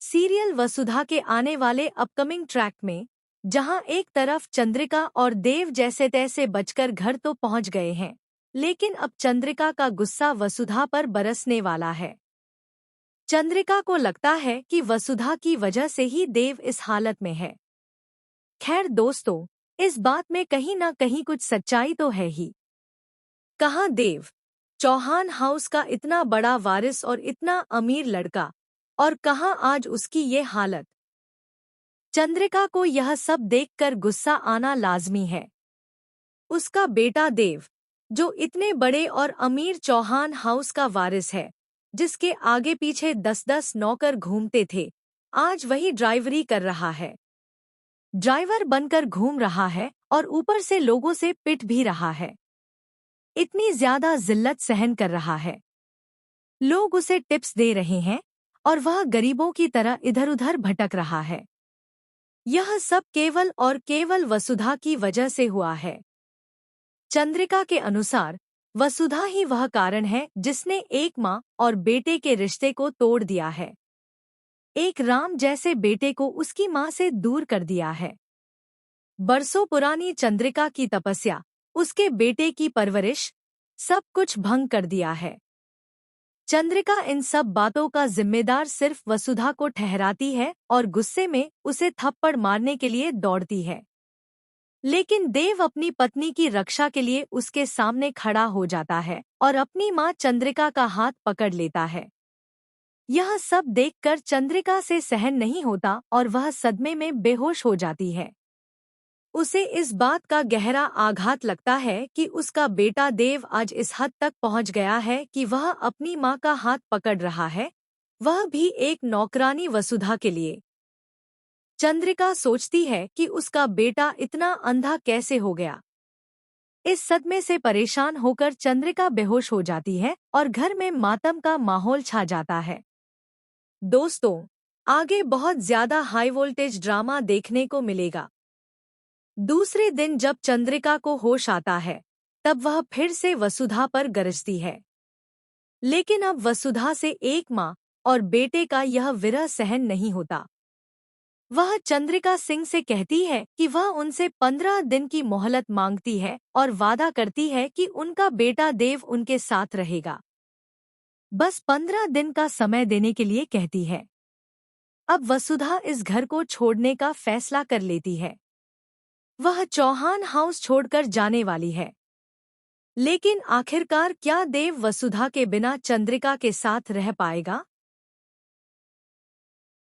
Serial वसुधा के आने वाले अपकमिंग ट्रैक में जहां एक तरफ चंद्रिका और देव जैसे तैसे बचकर घर तो पहुंच गए हैं, लेकिन अब चंद्रिका का गुस्सा वसुधा पर बरसने वाला है। चंद्रिका को लगता है कि वसुधा की वजह से ही देव इस हालत में है। खैर दोस्तों, इस बात में कहीं ना कहीं कुछ सच्चाई तो है ही। कहाँ देव, चौहान हाउस का इतना बड़ा वारिस और इतना अमीर लड़का, और कहाँ आज उसकी ये हालत। चंद्रिका को यह सब देखकर गुस्सा आना लाजमी है। उसका बेटा देव, जो इतने बड़े और अमीर चौहान हाउस का वारिस है, जिसके आगे पीछे 10-10 नौकर घूमते थे, आज वही ड्राइवरी कर रहा है। ड्राइवर बनकर घूम रहा है और ऊपर से लोगों से पिट भी रहा है। इतनी ज्यादा जिल्लत सहन कर रहा है। लोग उसे टिप्स दे रहे हैं और वह गरीबों की तरह इधर-उधर भटक रहा है। यह सब केवल और केवल वसुधा की वजह से हुआ है। चंद्रिका के अनुसार वसुधा ही वह कारण है जिसने एक माँ और बेटे के रिश्ते को तोड़ दिया है। एक राम जैसे बेटे को उसकी माँ से दूर कर दिया है। बरसों पुरानी चंद्रिका की तपस्या, उसके बेटे की परवरिश, सब कुछ भंग कर दिया है। चंद्रिका इन सब बातों का जिम्मेदार सिर्फ वसुधा को ठहराती है और गुस्से में उसे थप्पड़ मारने के लिए दौड़ती है। लेकिन देव अपनी पत्नी की रक्षा के लिए उसके सामने खड़ा हो जाता है और अपनी मां चंद्रिका का हाथ पकड़ लेता है। यह सब देखकर चंद्रिका से सहन नहीं होता और वह सदमे में बेहोश हो जाती है। उसे इस बात का गहरा आघात लगता है कि उसका बेटा देव आज इस हद तक पहुंच गया है कि वह अपनी मां का हाथ पकड़ रहा है, वह भी एक नौकरानी वसुधा के लिए। चंद्रिका सोचती है कि उसका बेटा इतना अंधा कैसे हो गया। इस सदमे से परेशान होकर चंद्रिका बेहोश हो जाती है और घर में मातम का माहौल छा जाता है। दोस्तों, आगे बहुत ज्यादा हाई वोल्टेज ड्रामा देखने को मिलेगा। दूसरे दिन जब चंद्रिका को होश आता है, तब वह फिर से वसुधा पर गरजती है। लेकिन अब वसुधा से एक माँ और बेटे का यह विरह सहन नहीं होता। वह चंद्रिका सिंह से कहती है कि वह उनसे 15 दिन की मोहलत मांगती है और वादा करती है कि उनका बेटा देव उनके साथ रहेगा। बस 15 दिन का समय देने के लिए कहती है। अब वसुधा इस घर को छोड़ने का फैसला कर लेती है। वह चौहान हाउस छोड़कर जाने वाली है। लेकिन आखिरकार क्या देव वसुधा के बिना चंद्रिका के साथ रह पाएगा?